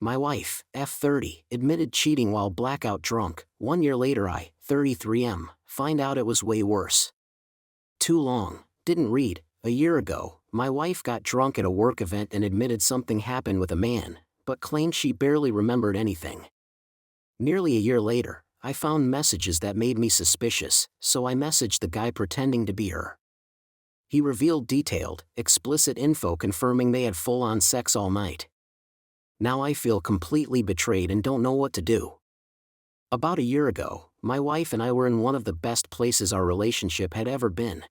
My wife, F30, admitted cheating while blackout drunk. 1 year later I, 33M, find out it was way worse. Too long, didn't read. A year ago, my wife got drunk at a work event and admitted something happened with a man, but claimed she barely remembered anything. Nearly a year later, I found messages that made me suspicious, so I messaged the guy pretending to be her. He revealed detailed, explicit info confirming they had full-on sex all night. Now I feel completely betrayed and don't know what to do. About a year ago, my wife and I were in one of the best places our relationship had ever been.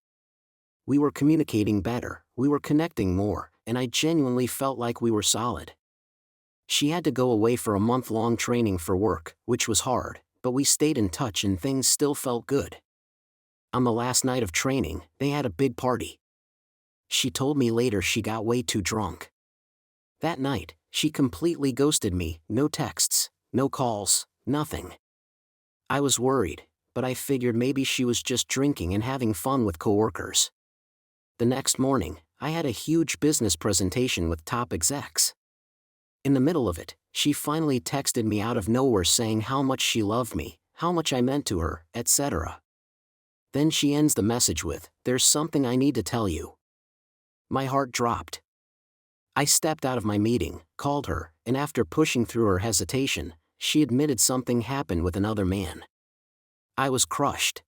We were communicating better, we were connecting more, and I genuinely felt like we were solid. She had to go away for a month-long training for work, which was hard, but we stayed in touch and things still felt good. On the last night of training, they had a big party. She told me later she got way too drunk. That night, she completely ghosted me, no texts, no calls, nothing. I was worried, but I figured maybe she was just drinking and having fun with coworkers. The next morning, I had a huge business presentation with top execs. In the middle of it, she finally texted me out of nowhere saying how much she loved me, how much I meant to her, etc. Then she ends the message with, "There's something I need to tell you." My heart dropped. I stepped out of my meeting, called her, and after pushing through her hesitation, she admitted something happened with another man. I was crushed.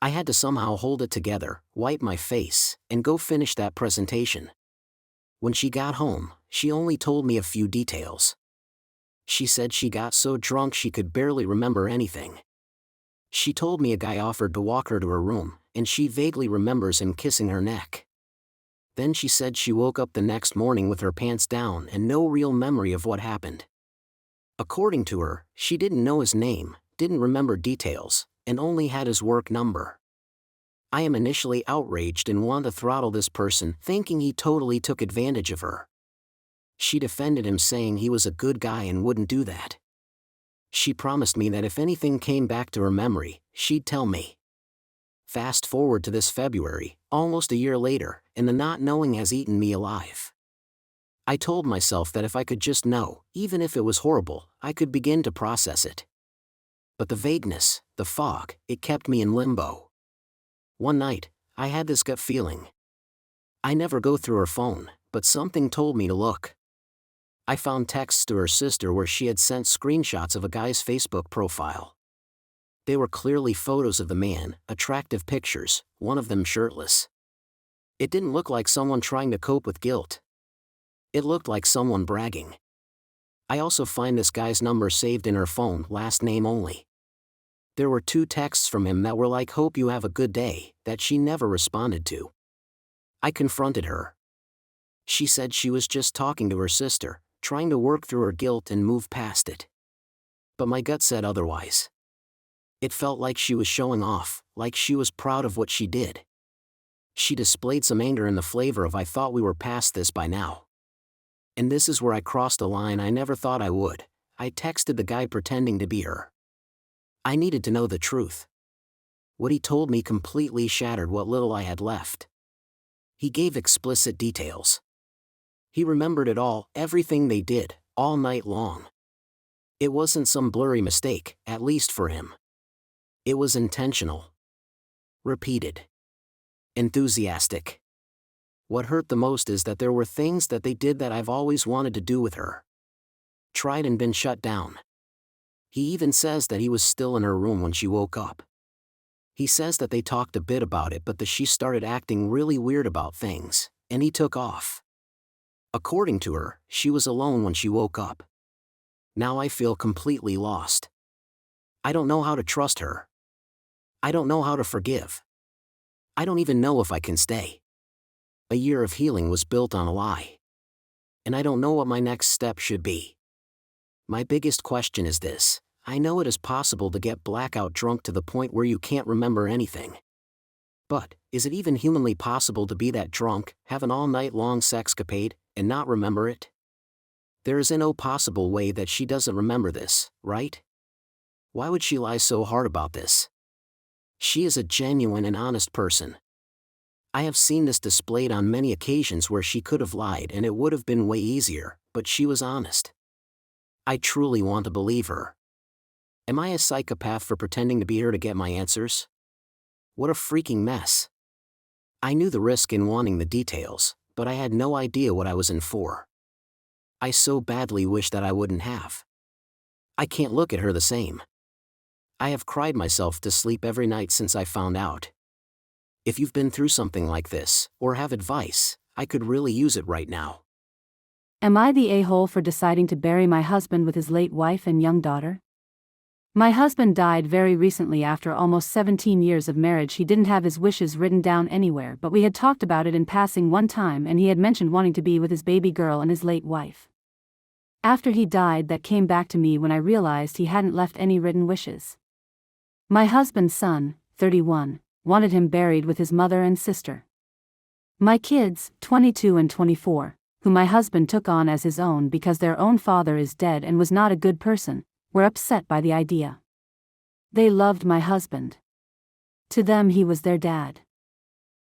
I had to somehow hold it together, wipe my face, and go finish that presentation. When she got home, she only told me a few details. She said she got so drunk she could barely remember anything. She told me a guy offered to walk her to her room, and she vaguely remembers him kissing her neck. Then she said she woke up the next morning with her pants down and no real memory of what happened. According to her, she didn't know his name, didn't remember details, and only had his work number. I am initially outraged and want to throttle this person, thinking he totally took advantage of her. She defended him saying he was a good guy and wouldn't do that. She promised me that if anything came back to her memory, she'd tell me. Fast forward to this February, almost a year later, and the not knowing has eaten me alive. I told myself that if I could just know, even if it was horrible, I could begin to process it. But the vagueness, the fog, it kept me in limbo. One night, I had this gut feeling. I never go through her phone, but something told me to look. I found texts to her sister where she had sent screenshots of a guy's Facebook profile. They were clearly photos of the man, attractive pictures, one of them shirtless. It didn't look like someone trying to cope with guilt. It looked like someone bragging. I also find this guy's number saved in her phone, last name only. There were 2 texts from him that were like "hope you have a good day," that she never responded to. I confronted her. She said she was just talking to her sister, trying to work through her guilt and move past it. But my gut said otherwise. It felt like she was showing off, like she was proud of what she did. She displayed some anger in the flavor of "I thought we were past this by now." And this is where I crossed a line I never thought I would. I texted the guy pretending to be her. I needed to know the truth. What he told me completely shattered what little I had left. He gave explicit details. He remembered it all, everything they did, all night long. It wasn't some blurry mistake, at least for him. It was intentional. Repeated. Enthusiastic. What hurt the most is that there were things that they did that I've always wanted to do with her. Tried and been shut down. He even says that he was still in her room when she woke up. He says that they talked a bit about it but that she started acting really weird about things, and he took off. According to her, she was alone when she woke up. Now I feel completely lost. I don't know how to trust her. I don't know how to forgive. I don't even know if I can stay. A year of healing was built on a lie. And I don't know what my next step should be. My biggest question is this: I know it is possible to get blackout drunk to the point where you can't remember anything. But, is it even humanly possible to be that drunk, have an all-night-long sexcapade, and not remember it? There is no possible way that she doesn't remember this, right? Why would she lie so hard about this? She is a genuine and honest person. I have seen this displayed on many occasions where she could have lied and it would have been way easier, but she was honest. I truly want to believe her. Am I a psychopath for pretending to be her to get my answers? What a freaking mess. I knew the risk in wanting the details, but I had no idea what I was in for. I so badly wish that I wouldn't have. I can't look at her the same. I have cried myself to sleep every night since I found out. If you've been through something like this, or have advice, I could really use it right now. Am I the a-hole for deciding to bury my husband with his late wife and young daughter? My husband died very recently after almost 17 years of marriage. He didn't have his wishes written down anywhere, but we had talked about it in passing one time, and he had mentioned wanting to be with his baby girl and his late wife. After he died, that came back to me when I realized he hadn't left any written wishes. My husband's son, 31, wanted him buried with his mother and sister. My kids, 22 and 24, who my husband took on as his own because their own father is dead and was not a good person, were upset by the idea. They loved my husband. To them he was their dad.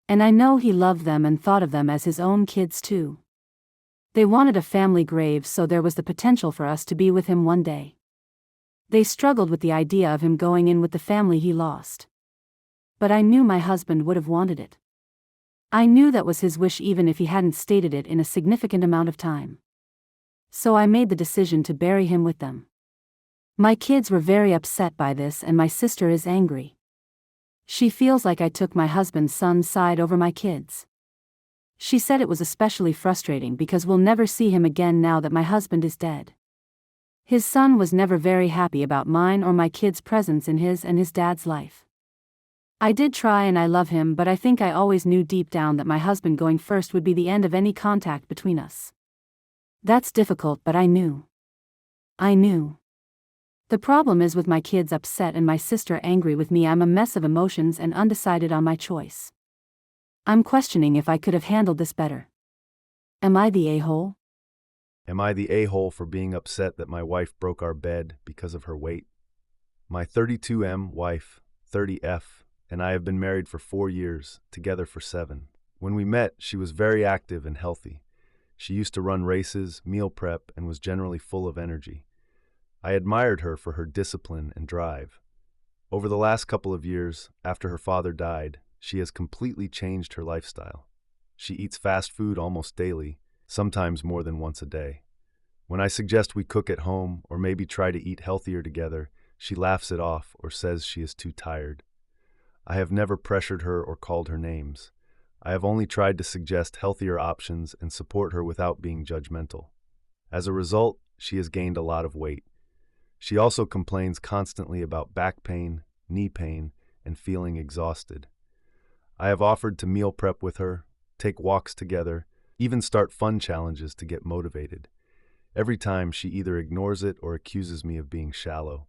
And I know he loved them and thought of them as his own kids too. They wanted a family grave, so there was the potential for us to be with him one day. They struggled with the idea of him going in with the family he lost. But I knew my husband would have wanted it. I knew that was his wish even if he hadn't stated it in a significant amount of time. So I made the decision to bury him with them. My kids were very upset by this, and my sister is angry. She feels like I took my husband's son's side over my kids. She said it was especially frustrating because we'll never see him again now that my husband is dead. His son was never very happy about mine or my kids' presence in his and his dad's life. I did try and I love him, but I think I always knew deep down that my husband going first would be the end of any contact between us. That's difficult, but I knew. I knew. The problem is with my kids upset and my sister angry with me, I'm a mess of emotions and undecided on my choice. I'm questioning if I could have handled this better. Am I the a-hole? Am I the a-hole for being upset that my wife broke our bed because of her weight? My 32M wife, 30F, and I have been married for 4 years, together for 7. When we met, she was very active and healthy. She used to run races, meal prep, and was generally full of energy. I admired her for her discipline and drive. Over the last couple of years, after her father died, she has completely changed her lifestyle. She eats fast food almost daily, sometimes more than once a day. When I suggest we cook at home or maybe try to eat healthier together, she laughs it off or says she is too tired. I have never pressured her or called her names. I have only tried to suggest healthier options and support her without being judgmental. As a result, she has gained a lot of weight. She also complains constantly about back pain, knee pain, and feeling exhausted. I have offered to meal prep with her, take walks together, even start fun challenges to get motivated. Every time she either ignores it or accuses me of being shallow.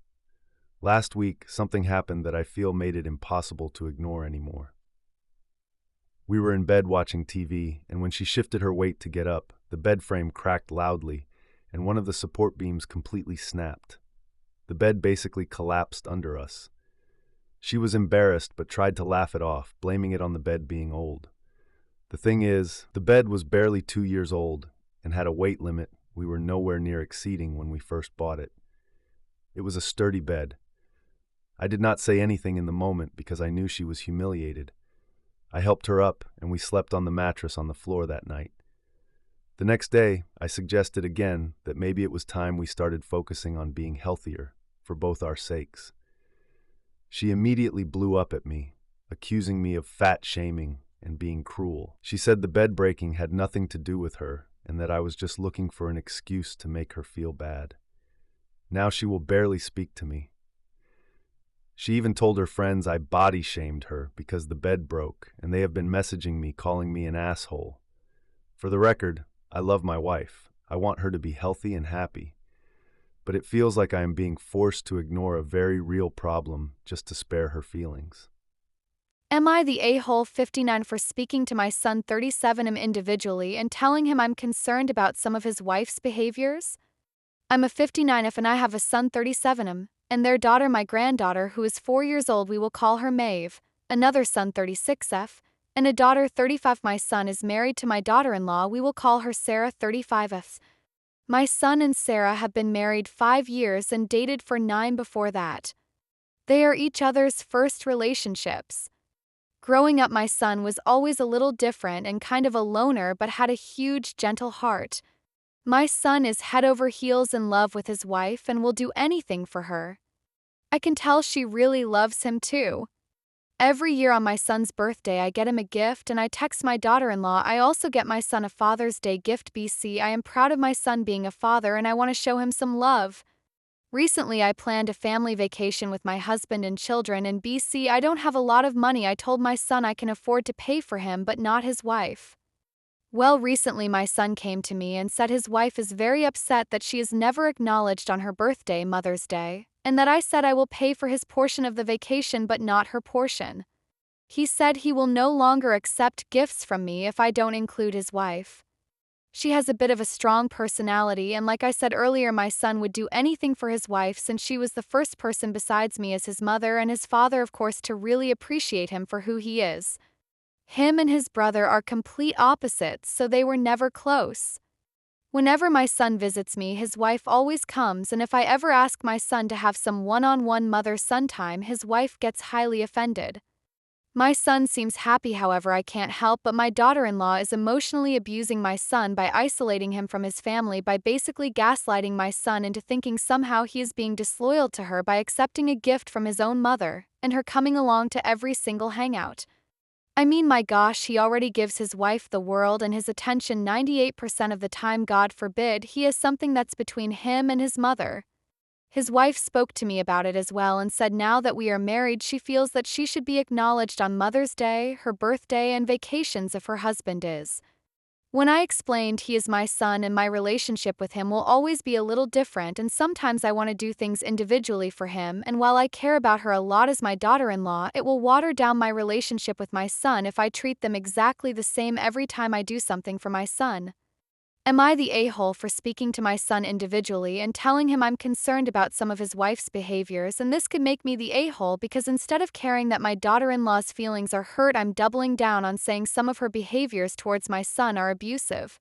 Last week, something happened that I feel made it impossible to ignore anymore. We were in bed watching TV, and when she shifted her weight to get up, the bed frame cracked loudly, and one of the support beams completely snapped. The bed basically collapsed under us. She was embarrassed but tried to laugh it off, blaming it on the bed being old. The thing is, the bed was barely 2 years old and had a weight limit we were nowhere near exceeding when we first bought it. It was a sturdy bed. I did not say anything in the moment because I knew she was humiliated. I helped her up and we slept on the mattress on the floor that night. The next day, I suggested again that maybe it was time we started focusing on being healthier for both our sakes. She immediately blew up at me, accusing me of fat shaming and being cruel. She said the bed breaking had nothing to do with her and that I was just looking for an excuse to make her feel bad. Now she will barely speak to me. She even told her friends I body shamed her because the bed broke, and they have been messaging me calling me an asshole. For the record, I love my wife. I want her to be healthy and happy. But it feels like I am being forced to ignore a very real problem just to spare her feelings. Am I the a-hole 59 for speaking to my son 37 individually and telling him I'm concerned about some of his wife's behaviors? I'm a 59F and I have a son 37 and their daughter, my granddaughter, who is 4 years old, we will call her Maeve, another son 36F, and a daughter 35. My son is married to my daughter-in-law, we will call her Sarah 35F. My son and Sarah have been married 5 years and dated for 9 before that. They are each other's first relationships. Growing up, my son was always a little different and kind of a loner but had a huge, gentle heart. My son is head over heels in love with his wife and will do anything for her. I can tell she really loves him too. Every year on my son's birthday, I get him a gift and I text my daughter-in-law. I also get my son a Father's Day gift. BC, I am proud of my son being a father and I want to show him some love. Recently, I planned a family vacation with my husband and children, and BC, I don't have a lot of money. I told my son I can afford to pay for him, but not his wife. Well, recently my son came to me and said his wife is very upset that she is never acknowledged on her birthday, Mother's Day, and that I said I will pay for his portion of the vacation but not her portion. He said he will no longer accept gifts from me if I don't include his wife. She has a bit of a strong personality, and like I said earlier, my son would do anything for his wife since she was the first person besides me as his mother and his father, of course, to really appreciate him for who he is. Him and his brother are complete opposites, so they were never close. Whenever my son visits me, his wife always comes, and if I ever ask my son to have some one-on-one mother-son time, his wife gets highly offended. My son seems happy, however, I can't help but my daughter-in-law is emotionally abusing my son by isolating him from his family, by basically gaslighting my son into thinking somehow he is being disloyal to her by accepting a gift from his own mother, and her coming along to every single hangout. I mean, my gosh, he already gives his wife the world and his attention 98% of the time. God forbid he has something that's between him and his mother. His wife spoke to me about it as well and said now that we are married, she feels that she should be acknowledged on Mother's Day, her birthday, and vacations if her husband is. When I explained he is my son and my relationship with him will always be a little different, and sometimes I want to do things individually for him, and while I care about her a lot as my daughter-in-law, it will water down my relationship with my son if I treat them exactly the same every time I do something for my son. Am I the a-hole for speaking to my son individually and telling him I'm concerned about some of his wife's behaviors, and this could make me the a-hole because instead of caring that my daughter-in-law's feelings are hurt, I'm doubling down on saying some of her behaviors towards my son are abusive.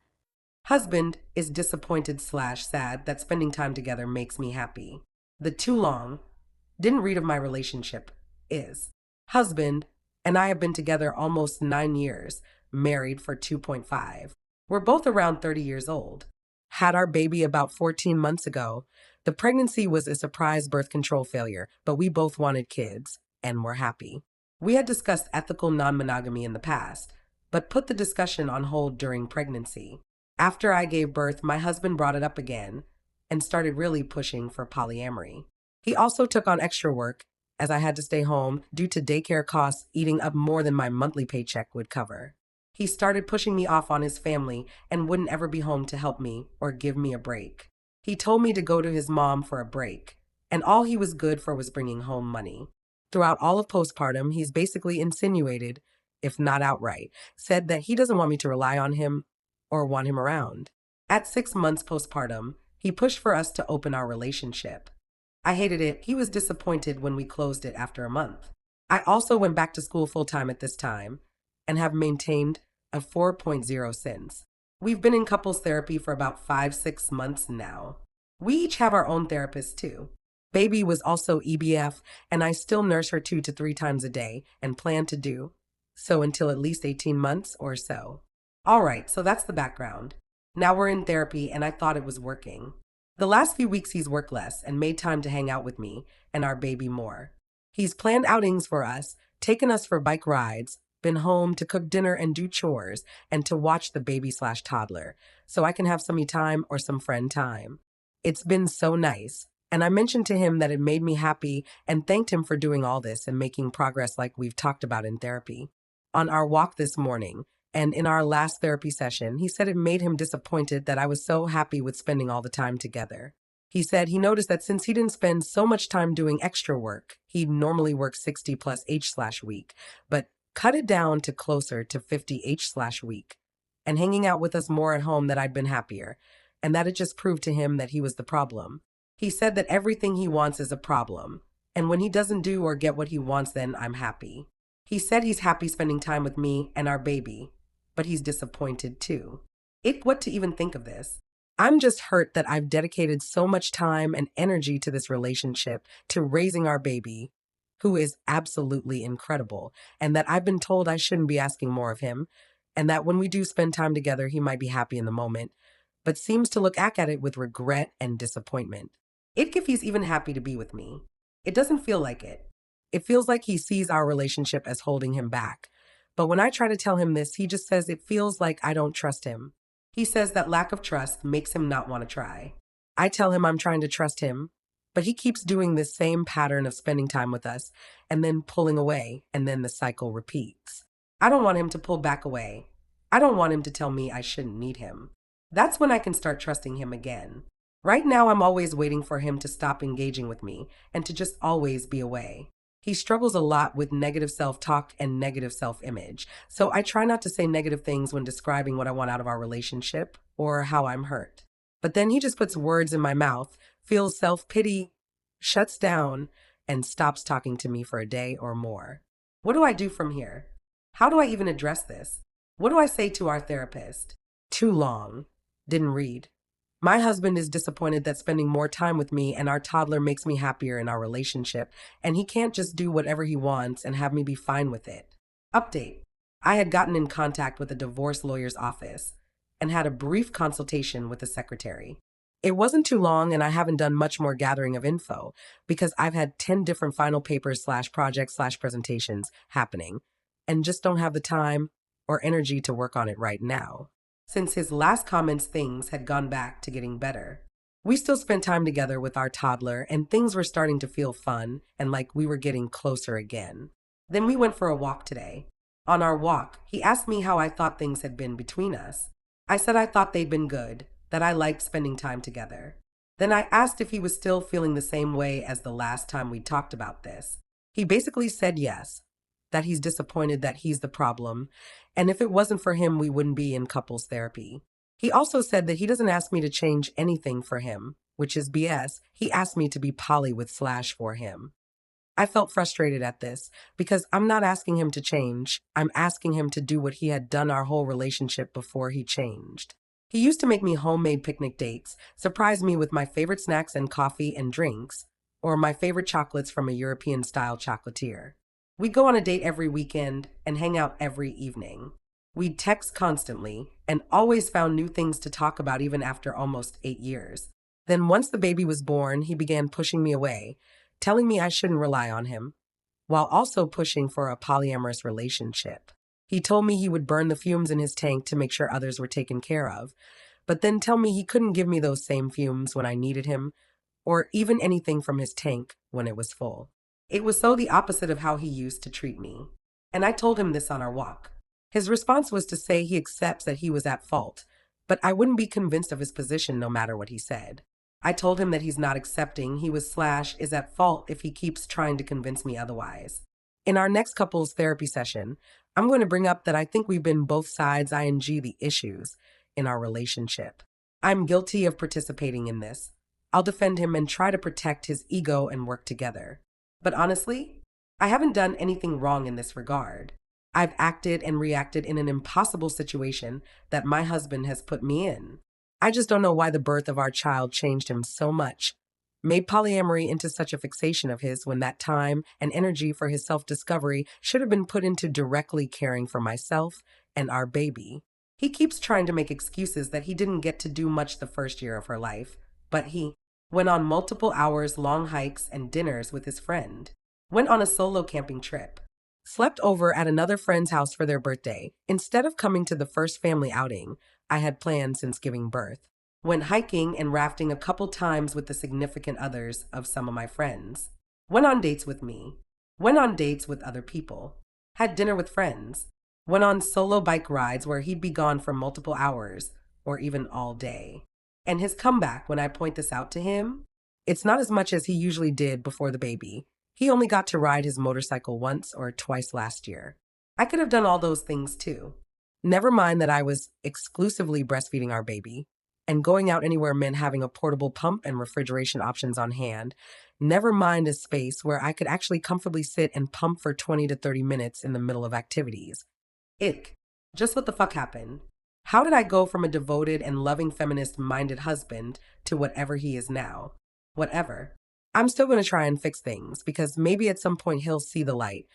Husband is disappointed/sad that spending time together makes me happy. The too long, didn't read of my relationship is. Husband and I have been together almost 9 years, married for 2.5. We're both around 30 years old. Had our baby about 14 months ago. The pregnancy was a surprise birth control failure, but we both wanted kids and were happy. We had discussed ethical non-monogamy in the past, but put the discussion on hold during pregnancy. After I gave birth, my husband brought it up again and started really pushing for polyamory. He also took on extra work as I had to stay home due to daycare costs eating up more than my monthly paycheck would cover. He started pushing me off on his family and wouldn't ever be home to help me or give me a break. He told me to go to his mom for a break, and all he was good for was bringing home money. Throughout all of postpartum, he's basically insinuated, if not outright, said that he doesn't want me to rely on him or want him around. At 6 months postpartum, he pushed for us to open our relationship. I hated it. He was disappointed when we closed it after a month. I also went back to school full-time at this time and have maintained a 4.0 since. We've been in couples therapy for about 5-6 months now. We each have our own therapist too. Baby was also EBF, and I still nurse her 2 to 3 times a day and plan to do so until at least 18 months or so. All right, so that's the background. Now we're in therapy and I thought it was working. The last few weeks he's worked less and made time to hang out with me and our baby more. He's planned outings for us, taken us for bike rides, been home to cook dinner and do chores, and to watch the baby/toddler, so I can have some me time or some friend time. It's been so nice, and I mentioned to him that it made me happy and thanked him for doing all this and making progress like we've talked about in therapy. On our walk this morning, and in our last therapy session, he said it made him disappointed that I was so happy with spending all the time together. He said he noticed that since he didn't spend so much time doing extra work, he'd normally work 60 plus H/week, but cut it down to closer to 50 H/week, and hanging out with us more at home, that I'd been happier, and that it just proved to him that he was the problem. He said that everything he wants is a problem, and when he doesn't do or get what he wants, then I'm happy. He said he's happy spending time with me and our baby, but he's disappointed too. What to even think of this? I'm just hurt that I've dedicated so much time and energy to this relationship, to raising our baby, who is absolutely incredible, and that I've been told I shouldn't be asking more of him, and that when we do spend time together, he might be happy in the moment, but seems to look back at it with regret and disappointment. If he's even happy to be with me. It doesn't feel like it. It feels like he sees our relationship as holding him back. But when I try to tell him this, he just says it feels like I don't trust him. He says that lack of trust makes him not want to try. I tell him I'm trying to trust him, but he keeps doing this same pattern of spending time with us and then pulling away, and then the cycle repeats. I don't want him to pull back away. I don't want him to tell me I shouldn't need him. That's when I can start trusting him again. Right now, I'm always waiting for him to stop engaging with me and to just always be away. He struggles a lot with negative self-talk and negative self-image, so I try not to say negative things when describing what I want out of our relationship or how I'm hurt. But then he just puts words in my mouth, feels self-pity, shuts down, and stops talking to me for a day or more. What do I do from here? How do I even address this? What do I say to our therapist? Too long. Didn't read. My husband is disappointed that spending more time with me and our toddler makes me happier in our relationship, and he can't just do whatever he wants and have me be fine with it. Update. I had gotten in contact with a divorce lawyer's office and had a brief consultation with the secretary. It wasn't too long, and I haven't done much more gathering of info because I've had 10 different final papers / projects / presentations happening and just don't have the time or energy to work on it right now. Since his last comments, things had gone back to getting better. We still spent time together with our toddler, and things were starting to feel fun and like we were getting closer again. Then we went for a walk today. On our walk, he asked me how I thought things had been between us. I said I thought they'd been good, that I liked spending time together. Then I asked if he was still feeling the same way as the last time we talked about this. He basically said yes, that he's disappointed that he's the problem, and if it wasn't for him, we wouldn't be in couples therapy. He also said that he doesn't ask me to change anything for him, which is BS. He asked me to be poly with / for him. I felt frustrated at this because I'm not asking him to change. I'm asking him to do what he had done our whole relationship before he changed. He used to make me homemade picnic dates, surprise me with my favorite snacks and coffee and drinks, or my favorite chocolates from a European-style chocolatier. We'd go on a date every weekend and hang out every evening. We'd text constantly and always found new things to talk about even after almost 8 years. Then once the baby was born, he began pushing me away, telling me I shouldn't rely on him, while also pushing for a polyamorous relationship. He told me he would burn the fumes in his tank to make sure others were taken care of, but then tell me he couldn't give me those same fumes when I needed him, or even anything from his tank when it was full. It was so the opposite of how he used to treat me. And I told him this on our walk. His response was to say he accepts that he was at fault, but I wouldn't be convinced of his position no matter what he said. I told him that he's not accepting he was / is at fault if he keeps trying to convince me otherwise. In our next couples therapy session, I'm going to bring up that I think we've been both sides ing the issues in our relationship. I'm guilty of participating in this. I'll defend him and try to protect his ego and work together. But honestly, I haven't done anything wrong in this regard. I've acted and reacted in an impossible situation that my husband has put me in. I just don't know why the birth of our child changed him so much, made polyamory into such a fixation of his when that time and energy for his self-discovery should have been put into directly caring for myself and our baby. He keeps trying to make excuses that he didn't get to do much the first year of her life, but he went on multiple hours-long hikes and dinners with his friend, went on a solo camping trip, slept over at another friend's house for their birthday, instead of coming to the first family outing I had planned since giving birth, went hiking and rafting a couple times with the significant others of some of my friends, went on dates with me, went on dates with other people, had dinner with friends, went on solo bike rides where he'd be gone for multiple hours or even all day. And his comeback when I point this out to him, it's not as much as he usually did before the baby. He only got to ride his motorcycle once or twice last year. I could have done all those things too. Never mind that I was exclusively breastfeeding our baby, and going out anywhere meant having a portable pump and refrigeration options on hand. Never mind a space where I could actually comfortably sit and pump for 20 to 30 minutes in the middle of activities. Ick. Just what the fuck happened? How did I go from a devoted and loving feminist-minded husband to whatever he is now? Whatever. I'm still going to try and fix things because maybe at some point he'll see the light.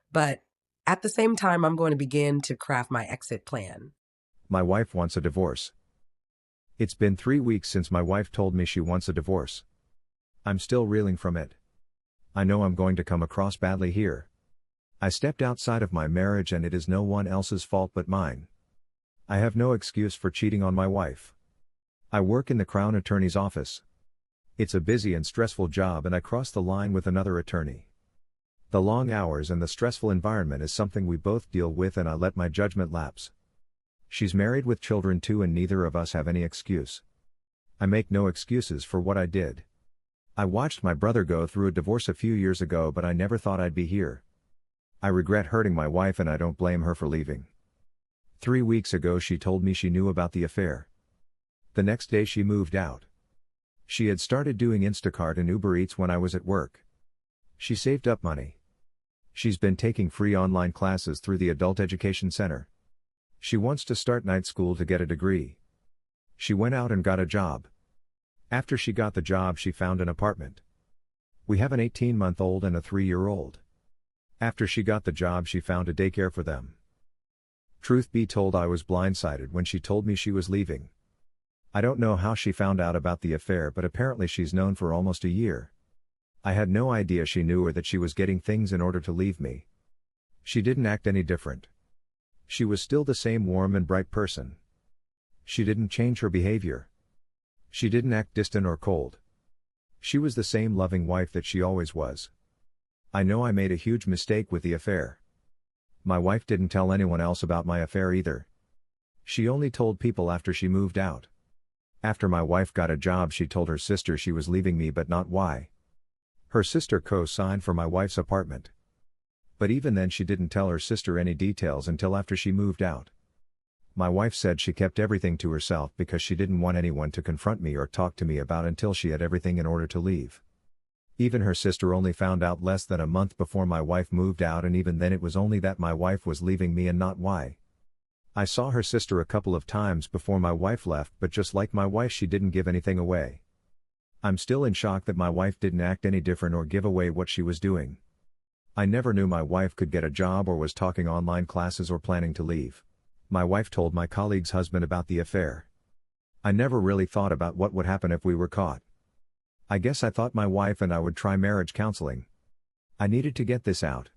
But at the same time, I'm going to begin to craft my exit plan. My wife wants a divorce. It's been 3 weeks since my wife told me she wants a divorce. I'm still reeling from it. I know I'm going to come across badly here. I stepped outside of my marriage and it is no one else's fault but mine. I have no excuse for cheating on my wife. I work in the Crown Attorney's office. It's a busy and stressful job and I cross the line with another attorney. The long hours and the stressful environment is something we both deal with and I let my judgment lapse. She's married with children too and neither of us have any excuse. I make no excuses for what I did. I watched my brother go through a divorce a few years ago but I never thought I'd be here. I regret hurting my wife and I don't blame her for leaving. 3 weeks ago she told me she knew about the affair. The next day she moved out. She had started doing Instacart and Uber Eats when I was at work. She saved up money. She's been taking free online classes through the Adult Education Center. She wants to start night school to get a degree. She went out and got a job. After she got the job she found an apartment. We have an 18-month-old and a 3-year-old. After she got the job she found a daycare for them. Truth be told, I was blindsided when she told me she was leaving. I don't know how she found out about the affair but apparently she's known for almost a year. I had no idea she knew or that she was getting things in order to leave me. She didn't act any different. She was still the same warm and bright person. She didn't change her behavior. She didn't act distant or cold. She was the same loving wife that she always was. I know I made a huge mistake with the affair. My wife didn't tell anyone else about my affair either. She only told people after she moved out. After my wife got a job she told her sister she was leaving me but not why. Her sister co-signed for my wife's apartment. But even then she didn't tell her sister any details until after she moved out. My wife said she kept everything to herself because she didn't want anyone to confront me or talk to me about until she had everything in order to leave. Even her sister only found out less than a month before my wife moved out and even then it was only that my wife was leaving me and not why. I saw her sister a couple of times before my wife left but just like my wife she didn't give anything away. I'm still in shock that my wife didn't act any different or give away what she was doing. I never knew my wife could get a job or was talking online classes or planning to leave. My wife told my colleague's husband about the affair. I never really thought about what would happen if we were caught. I guess I thought my wife and I would try marriage counseling. I needed to get this out.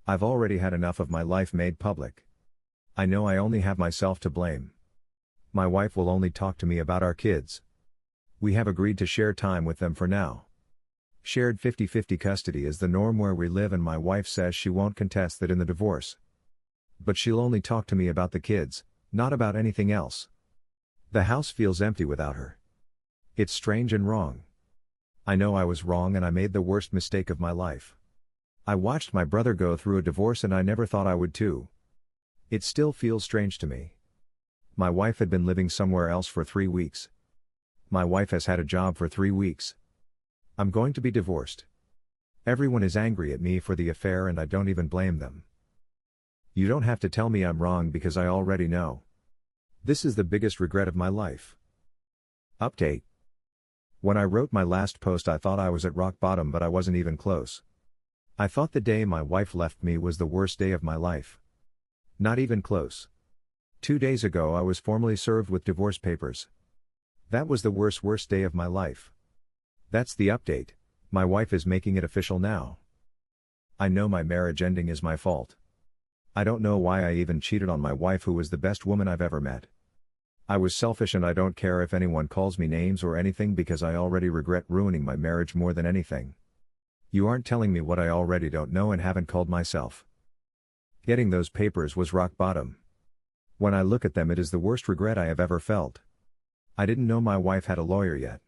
I've already had enough of my life made public. I know I only have myself to blame. My wife will only talk to me about our kids. We have agreed to share time with them for now. Shared 50-50 custody is the norm where we live and my wife says she won't contest that in the divorce. But she'll only talk to me about the kids, not about anything else. The house feels empty without her. It's strange and wrong. I know I was wrong and I made the worst mistake of my life. I watched my brother go through a divorce and I never thought I would too. It still feels strange to me. My wife had been living somewhere else for 3 weeks. My wife has had a job for 3 weeks. I'm going to be divorced. Everyone is angry at me for the affair and I don't even blame them. You don't have to tell me I'm wrong because I already know. This is the biggest regret of my life. Update. When I wrote my last post I thought I was at rock bottom but I wasn't even close. I thought the day my wife left me was the worst day of my life. Not even close. 2 days ago I was formally served with divorce papers. That was the worst day of my life. That's the update. My wife is making it official now. I know my marriage ending is my fault. I don't know why I even cheated on my wife who was the best woman I've ever met. I was selfish and I don't care if anyone calls me names or anything because I already regret ruining my marriage more than anything. You aren't telling me what I already don't know and haven't called myself. Getting those papers was rock bottom. When I look at them it is the worst regret I have ever felt. I didn't know my wife had a lawyer yet.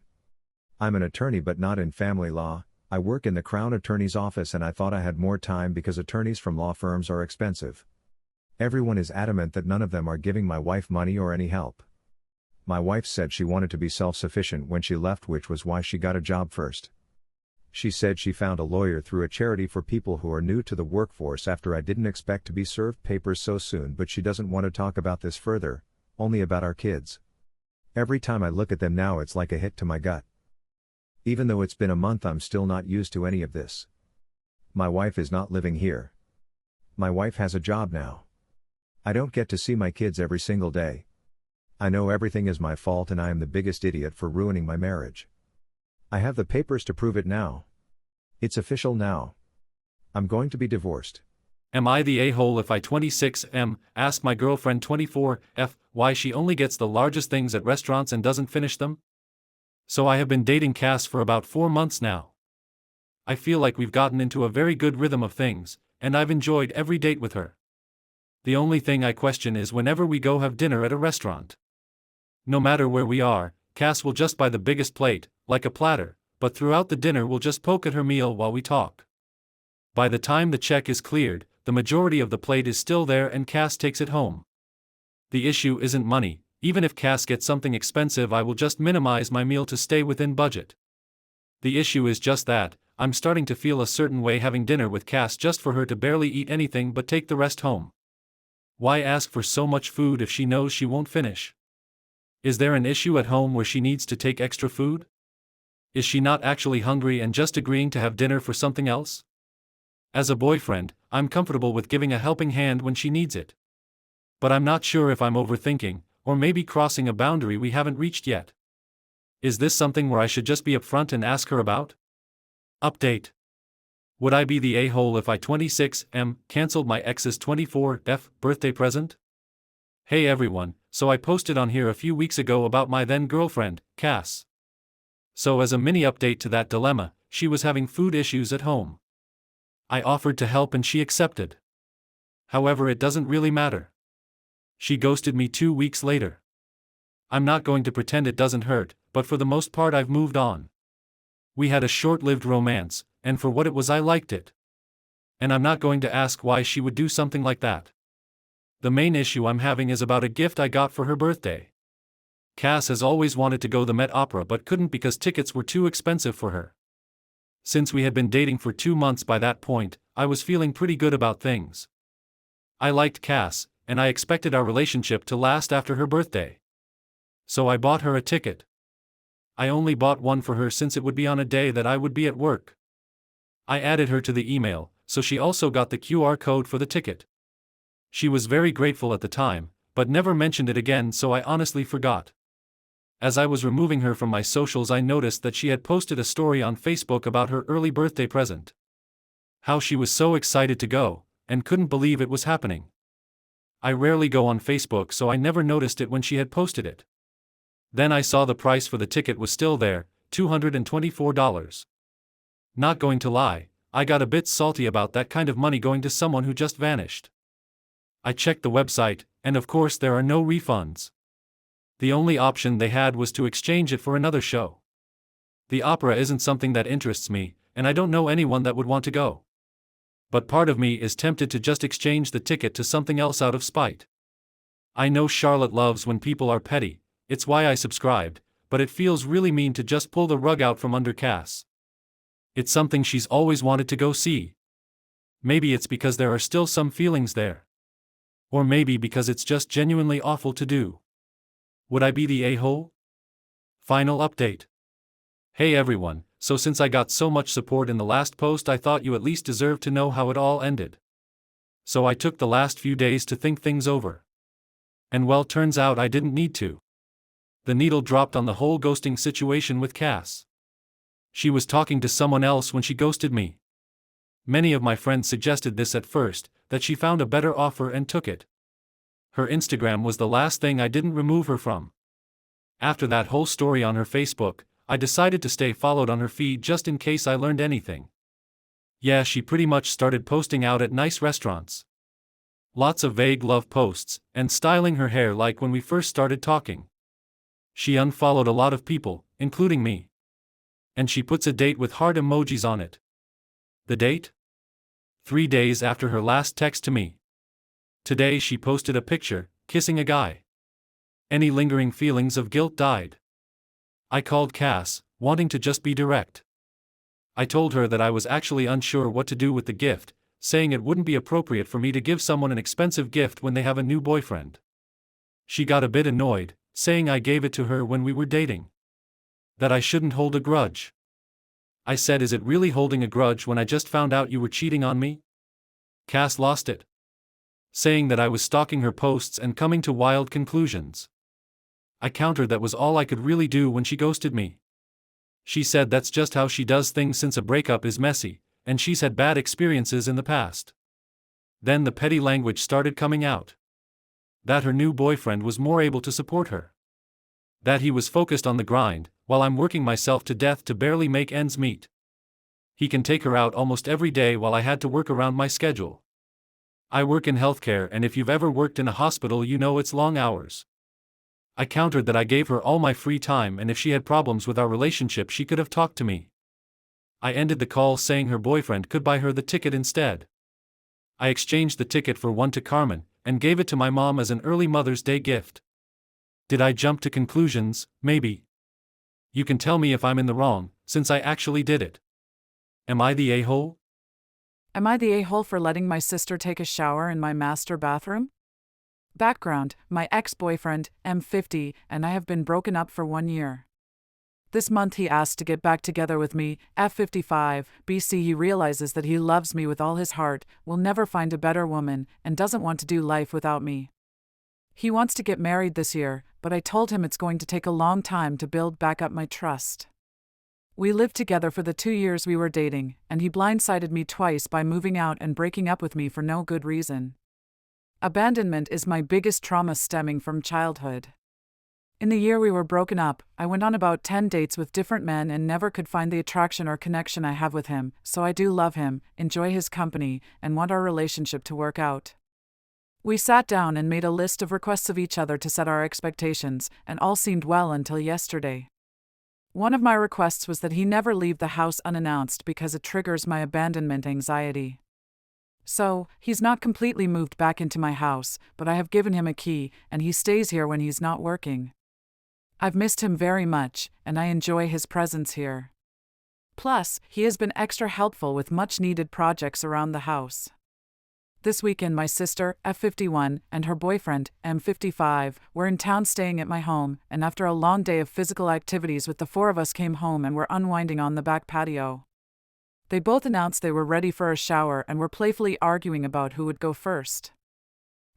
I'm an attorney but not in family law. I work in the Crown Attorney's office and I thought I had more time because attorneys from law firms are expensive. Everyone is adamant that none of them are giving my wife money or any help. My wife said she wanted to be self-sufficient when she left, which was why she got a job first. She said she found a lawyer through a charity for people who are new to the workforce after I didn't expect to be served papers so soon, but she doesn't want to talk about this further, Only about our kids. Every time I look at them now, it's like a hit to my gut. Even though it's been a month, I'm still not used to any of this. My wife is not living here. My wife has a job now. I don't get to see my kids every single day. I know everything is my fault and I am the biggest idiot for ruining my marriage. I have the papers to prove it now. It's official now. I'm going to be divorced. Am I the a-hole if I 26M ask my girlfriend 24F why she only gets the largest things at restaurants and doesn't finish them? So I have been dating Cass for about 4 months now. I feel like we've gotten into a very good rhythm of things, and I've enjoyed every date with her. The only thing I question is whenever we go have dinner at a restaurant. No matter where we are, Cass will just buy the biggest plate, like a platter, but throughout the dinner we'll just poke at her meal while we talk. By the time the check is cleared, the majority of the plate is still there and Cass takes it home. The issue isn't money. Even if Cass gets something expensive, I will just minimize my meal to stay within budget. The issue is just that, I'm starting to feel a certain way having dinner with Cass just for her to barely eat anything but take the rest home. Why ask for so much food if she knows she won't finish? Is there an issue at home where she needs to take extra food? Is she not actually hungry and just agreeing to have dinner for something else? As a boyfriend, I'm comfortable with giving a helping hand when she needs it. But I'm not sure if I'm overthinking, or maybe crossing a boundary we haven't reached yet. Is this something where I should just be upfront and ask her about? Update. Would I be the a-hole if I 26M cancelled my ex's 24F birthday present? Hey everyone, so I posted on here a few weeks ago about my then girlfriend, Cass. So as a mini update to that dilemma, she was having food issues at home. I offered to help and she accepted. However, it doesn't really matter. She ghosted me 2 weeks later. I'm not going to pretend it doesn't hurt, but for the most part I've moved on. We had a short-lived romance, and for what it was I liked it. And I'm not going to ask why she would do something like that. The main issue I'm having is about a gift I got for her birthday. Cass has always wanted to go to the Met Opera but couldn't because tickets were too expensive for her. Since we had been dating for 2 months by that point, I was feeling pretty good about things. I liked Cass, and I expected our relationship to last after her birthday. So I bought her a ticket. I only bought one for her since it would be on a day that I would be at work. I added her to the email, so she also got the QR code for the ticket. She was very grateful at the time, but never mentioned it again, so I honestly forgot. As I was removing her from my socials, I noticed that she had posted a story on Facebook about her early birthday present. How she was so excited to go, and couldn't believe it was happening. I rarely go on Facebook, so I never noticed it when she had posted it. Then I saw the price for the ticket was still there, $224. Not going to lie, I got a bit salty about that kind of money going to someone who just vanished. I checked the website, and of course there are no refunds. The only option they had was to exchange it for another show. The opera isn't something that interests me, and I don't know anyone that would want to go. But part of me is tempted to just exchange the ticket to something else out of spite. I know Charlotte loves when people are petty, it's why I subscribed, but it feels really mean to just pull the rug out from under Cass. It's something she's always wanted to go see. Maybe it's because there are still some feelings there. Or maybe because it's just genuinely awful to do. Would I be the a-hole? Final update. Hey everyone, so since I got so much support in the last post, I thought you at least deserved to know how it all ended. So I took the last few days to think things over. And well, turns out I didn't need to. The needle dropped on the whole ghosting situation with Cass. She was talking to someone else when she ghosted me. Many of my friends suggested this at first, that she found a better offer and took it. Her Instagram was the last thing I didn't remove her from. After that whole story on her Facebook, I decided to stay followed on her feed just in case I learned anything. Yeah, she pretty much started posting out at nice restaurants. Lots of vague love posts, and styling her hair like when we first started talking. She unfollowed a lot of people, including me. And she puts a date with heart emojis on it. The date? 3 days after her last text to me. Today she posted a picture, kissing a guy. Any lingering feelings of guilt died. I called Cass, wanting to just be direct. I told her that I was actually unsure what to do with the gift, saying it wouldn't be appropriate for me to give someone an expensive gift when they have a new boyfriend. She got a bit annoyed, saying I gave it to her when we were dating. That I shouldn't hold a grudge. I said, is it really holding a grudge when I just found out you were cheating on me? Cass lost it, saying that I was stalking her posts and coming to wild conclusions. I countered that was all I could really do when she ghosted me. She said that's just how she does things since a breakup is messy, and she's had bad experiences in the past. Then the petty language started coming out. That her new boyfriend was more able to support her. That he was focused on the grind, while I'm working myself to death to barely make ends meet. He can take her out almost every day while I had to work around my schedule. I work in healthcare, and if you've ever worked in a hospital you know it's long hours. I countered that I gave her all my free time, and if she had problems with our relationship she could have talked to me. I ended the call saying her boyfriend could buy her the ticket instead. I exchanged the ticket for one to Carmen, and gave it to my mom as an early Mother's Day gift. Did I jump to conclusions? Maybe. You can tell me if I'm in the wrong, since I actually did it. Am I the a-hole? Am I the a-hole for letting my sister take a shower in my master bathroom? Background: my ex-boyfriend, M50, and I have been broken up for 1 year. This month he asked to get back together with me, F55, BC. He realizes that he loves me with all his heart, will never find a better woman, and doesn't want to do life without me. He wants to get married this year, but I told him it's going to take a long time to build back up my trust. We lived together for the 2 years we were dating, and he blindsided me twice by moving out and breaking up with me for no good reason. Abandonment is my biggest trauma stemming from childhood. In the year we were broken up, I went on about 10 dates with different men and never could find the attraction or connection I have with him, so I do love him, enjoy his company, and want our relationship to work out. We sat down and made a list of requests of each other to set our expectations, and all seemed well until yesterday. One of my requests was that he never leave the house unannounced because it triggers my abandonment anxiety. So, he's not completely moved back into my house, but I have given him a key, and he stays here when he's not working. I've missed him very much, and I enjoy his presence here. Plus, he has been extra helpful with much-needed projects around the house. This weekend my sister, F51, and her boyfriend, M55, were in town staying at my home, and after a long day of physical activities with the four of us came home and were unwinding on the back patio. They both announced they were ready for a shower and were playfully arguing about who would go first.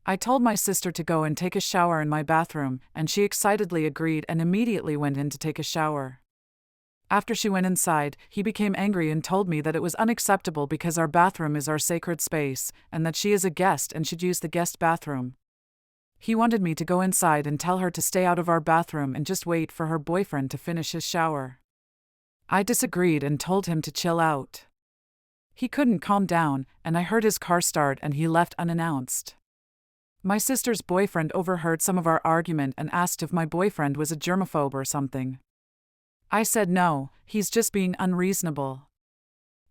I told my sister to go and take a shower in my bathroom, and she excitedly agreed and immediately went in to take a shower. After she went inside, he became angry and told me that it was unacceptable because our bathroom is our sacred space, and that she is a guest and should use the guest bathroom. He wanted me to go inside and tell her to stay out of our bathroom and just wait for her boyfriend to finish his shower. I disagreed and told him to chill out. He couldn't calm down, and I heard his car start and he left unannounced. My sister's boyfriend overheard some of our argument and asked if my boyfriend was a germaphobe or something. I said no, he's just being unreasonable.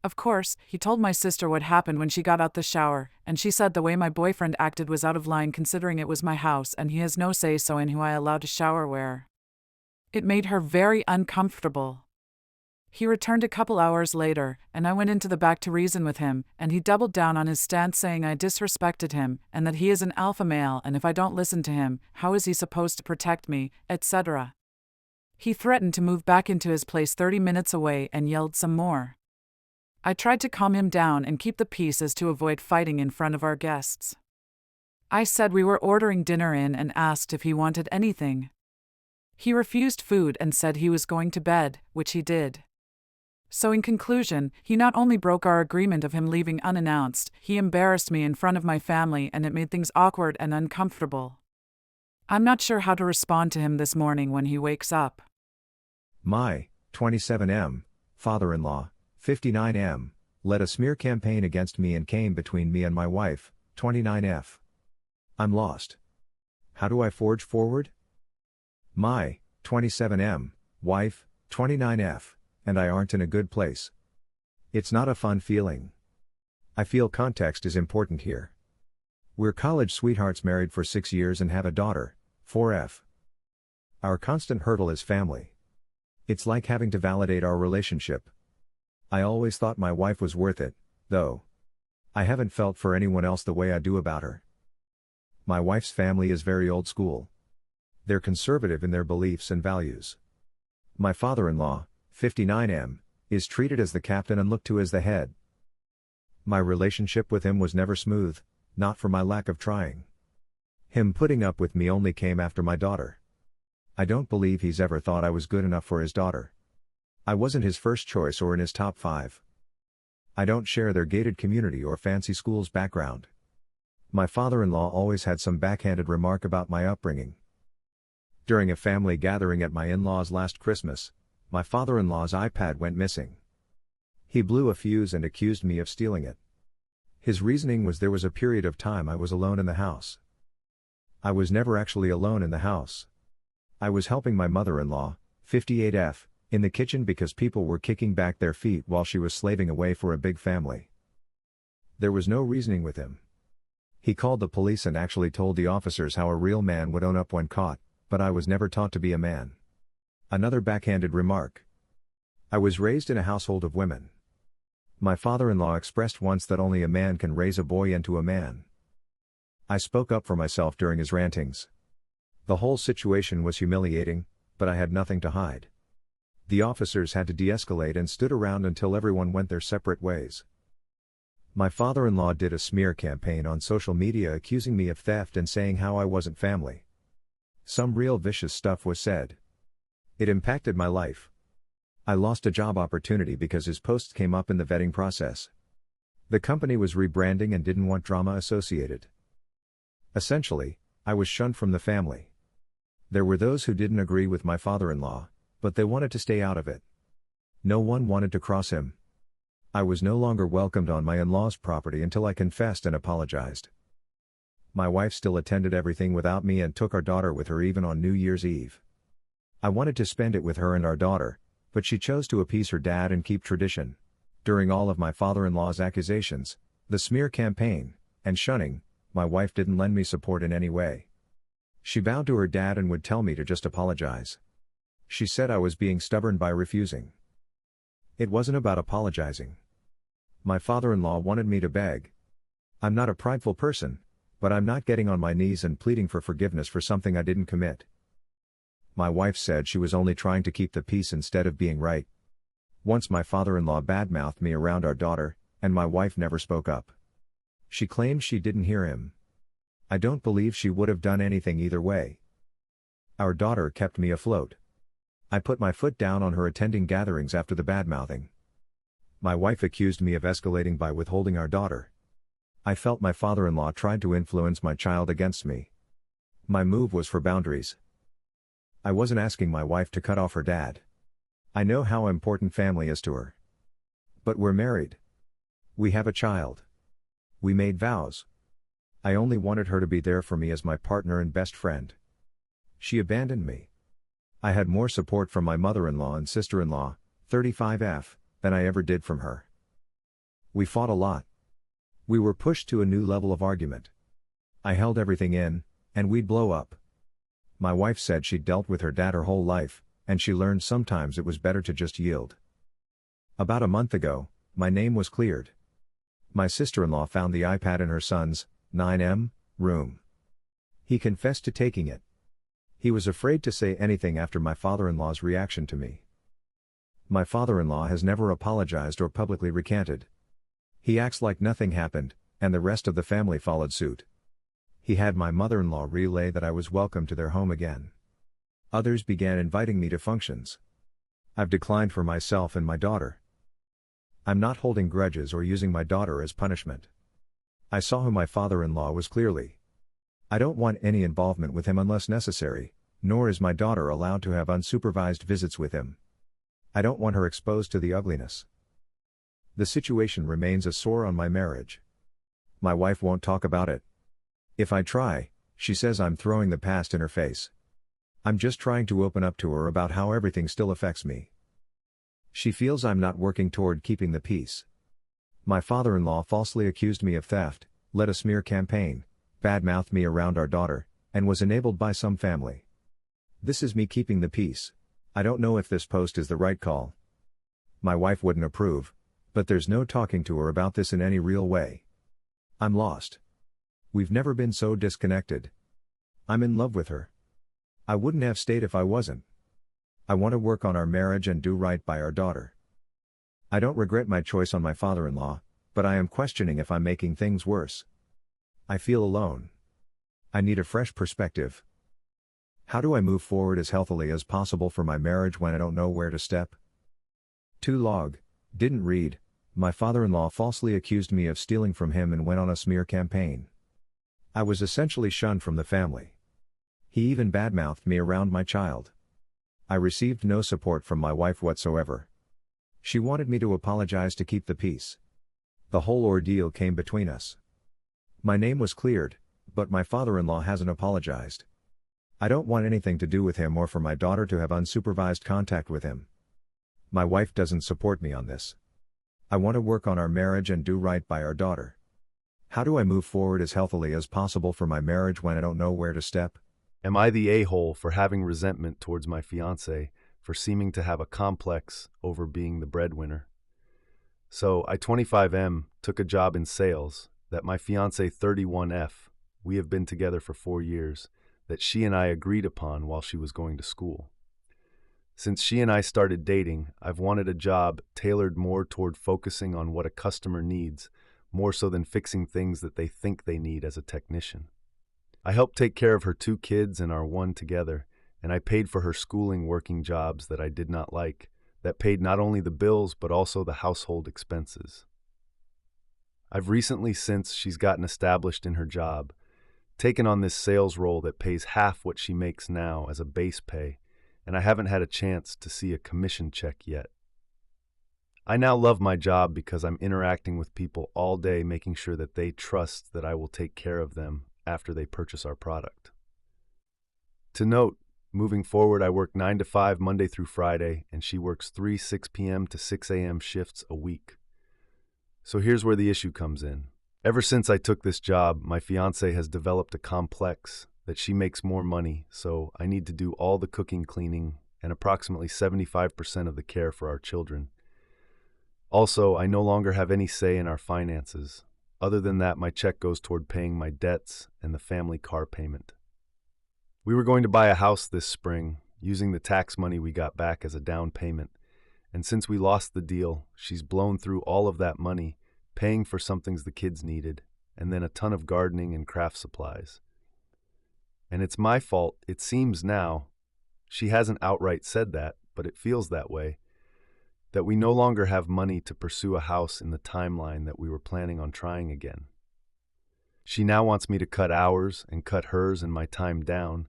Of course, he told my sister what happened when she got out the shower, and she said the way my boyfriend acted was out of line considering it was my house and he has no say-so in who I allow to shower where. It made her very uncomfortable. He returned a couple hours later, and I went into the back to reason with him, and he doubled down on his stance saying I disrespected him, and that he is an alpha male and if I don't listen to him, how is he supposed to protect me, etc. He threatened to move back into his place 30 minutes away and yelled some more. I tried to calm him down and keep the peace as to avoid fighting in front of our guests. I said we were ordering dinner in and asked if he wanted anything. He refused food and said he was going to bed, which he did. So in conclusion, he not only broke our agreement of him leaving unannounced, he embarrassed me in front of my family and it made things awkward and uncomfortable. I'm not sure how to respond to him this morning when he wakes up. My 27M, father-in-law, 59M, led a smear campaign against me and came between me and my wife, 29F. I'm lost. How do I forge forward? My 27M, wife, 29F, and I aren't in a good place. It's not a fun feeling. I feel context is important here. We're college sweethearts married for 6 years and have a daughter, 4F. Our constant hurdle is family. It's like having to validate our relationship. I always thought my wife was worth it, though. I haven't felt for anyone else the way I do about her. My wife's family is very old school. They're conservative in their beliefs and values. My father-in-law, 59M, is treated as the captain and looked to as the head. My relationship with him was never smooth, not for my lack of trying. Him putting up with me only came after my daughter. I don't believe he's ever thought I was good enough for his daughter. I wasn't his first choice or in his top 5. I don't share their gated community or fancy school's background. My father-in-law always had some backhanded remark about my upbringing. During a family gathering at my in-laws last Christmas, my father-in-law's iPad went missing. He blew a fuse and accused me of stealing it. His reasoning was there was a period of time I was alone in the house. I was never actually alone in the house. I was helping my mother-in-law, 58F, in the kitchen because people were kicking back their feet while she was slaving away for a big family. There was no reasoning with him. He called the police and actually told the officers how a real man would own up when caught, but I was never taught to be a man. Another backhanded remark. I was raised in a household of women. My father-in-law expressed once that only a man can raise a boy into a man. I spoke up for myself during his rantings. The whole situation was humiliating, but I had nothing to hide. The officers had to de-escalate and stood around until everyone went their separate ways. My father-in-law did a smear campaign on social media accusing me of theft and saying how I wasn't family. Some real vicious stuff was said. It impacted my life. I lost a job opportunity because his posts came up in the vetting process. The company was rebranding and didn't want drama associated. Essentially, I was shunned from the family. There were those who didn't agree with my father-in-law, but they wanted to stay out of it. No one wanted to cross him. I was no longer welcomed on my in-laws' property until I confessed and apologized. My wife still attended everything without me and took our daughter with her even on New Year's Eve. I wanted to spend it with her and our daughter, but she chose to appease her dad and keep tradition. During all of my father-in-law's accusations, the smear campaign, and shunning, my wife didn't lend me support in any way. She bowed to her dad and would tell me to just apologize. She said I was being stubborn by refusing. It wasn't about apologizing. My father-in-law wanted me to beg. I'm not a prideful person, but I'm not getting on my knees and pleading for forgiveness for something I didn't commit. My wife said she was only trying to keep the peace instead of being right. Once my father-in-law badmouthed me around our daughter, and my wife never spoke up. She claimed she didn't hear him. I don't believe she would have done anything either way. Our daughter kept me afloat. I put my foot down on her attending gatherings after the badmouthing. My wife accused me of escalating by withholding our daughter. I felt my father-in-law tried to influence my child against me. My move was for boundaries. I wasn't asking my wife to cut off her dad. I know how important family is to her. But we're married. We have a child. We made vows. I only wanted her to be there for me as my partner and best friend. She abandoned me. I had more support from my mother-in-law and sister-in-law, 35F, than I ever did from her. We fought a lot. We were pushed to a new level of argument. I held everything in, and we'd blow up. My wife said she'd dealt with her dad her whole life, and she learned sometimes it was better to just yield. About a month ago, my name was cleared. My sister-in-law found the iPad in her son's, 9M, room. He confessed to taking it. He was afraid to say anything after my father-in-law's reaction to me. My father-in-law has never apologized or publicly recanted. He acts like nothing happened, and the rest of the family followed suit. He had my mother-in-law relay that I was welcome to their home again. Others began inviting me to functions. I've declined for myself and my daughter. I'm not holding grudges or using my daughter as punishment. I saw who my father-in-law was clearly. I don't want any involvement with him unless necessary, nor is my daughter allowed to have unsupervised visits with him. I don't want her exposed to the ugliness. The situation remains a sore on my marriage. My wife won't talk about it. If I try, she says I'm throwing the past in her face. I'm just trying to open up to her about how everything still affects me. She feels I'm not working toward keeping the peace. My father-in-law falsely accused me of theft, led a smear campaign, badmouthed me around our daughter, and was enabled by some family. This is me keeping the peace. I don't know if this post is the right call. My wife wouldn't approve, but there's no talking to her about this in any real way. I'm lost. We've never been so disconnected. I'm in love with her. I wouldn't have stayed if I wasn't. I want to work on our marriage and do right by our daughter. I don't regret my choice on my father-in-law, but I am questioning if I'm making things worse. I feel alone. I need a fresh perspective. How do I move forward as healthily as possible for my marriage when I don't know where to step? 2 log. Didn't read. My father-in-law falsely accused me of stealing from him and went on a smear campaign. I was essentially shunned from the family. He even badmouthed me around my child. I received no support from my wife whatsoever. She wanted me to apologize to keep the peace. The whole ordeal came between us. My name was cleared, but my father-in-law hasn't apologized. I don't want anything to do with him or for my daughter to have unsupervised contact with him. My wife doesn't support me on this. I want to work on our marriage and do right by our daughter. How do I move forward as healthily as possible for my marriage when I don't know where to step? Am I the a-hole for having resentment towards my fiance for seeming to have a complex over being the breadwinner? So, I 25M took a job in sales that my fiance 31F, we have been together for 4 years, that she and I agreed upon while she was going to school. Since she and I started dating, I've wanted a job tailored more toward focusing on what a customer needs, more so than fixing things that they think they need as a technician. I helped take care of her 2 kids and our one together, and I paid for her schooling working jobs that I did not like, that paid not only the bills but also the household expenses. I've recently, since she's gotten established in her job, taken on this sales role that pays half what she makes now as a base pay, and I haven't had a chance to see a commission check yet. I now love my job because I'm interacting with people all day, making sure that they trust that I will take care of them after they purchase our product. To note, moving forward, I work 9 to 5 Monday through Friday, and she works 6 p.m. to 6 a.m. shifts a week. So here's where the issue comes in. Ever since I took this job, my fiance has developed a complex that she makes more money, so I need to do all the cooking, cleaning, and approximately 75% of the care for our children. Also, I no longer have any say in our finances. Other than that, my check goes toward paying my debts and the family car payment. We were going to buy a house this spring, using the tax money we got back as a down payment, and since we lost the deal, she's blown through all of that money, paying for some things the kids needed, and then a ton of gardening and craft supplies. And it's my fault, it seems now. She hasn't outright said that, but it feels that way, that we no longer have money to pursue a house in the timeline that we were planning on trying again. She now wants me to cut hours and cut hers and my time down.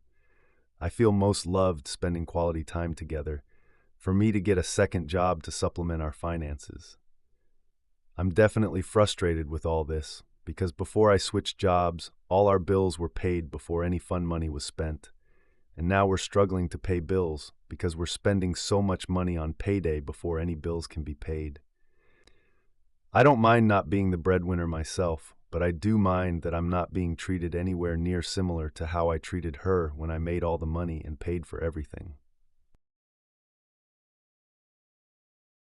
I feel most loved spending quality time together, for me to get a second job to supplement our finances. I'm definitely frustrated with all this, because before I switched jobs, all our bills were paid before any fun money was spent. And now we're struggling to pay bills because we're spending so much money on payday before any bills can be paid. I don't mind not being the breadwinner myself, but I do mind that I'm not being treated anywhere near similar to how I treated her when I made all the money and paid for everything.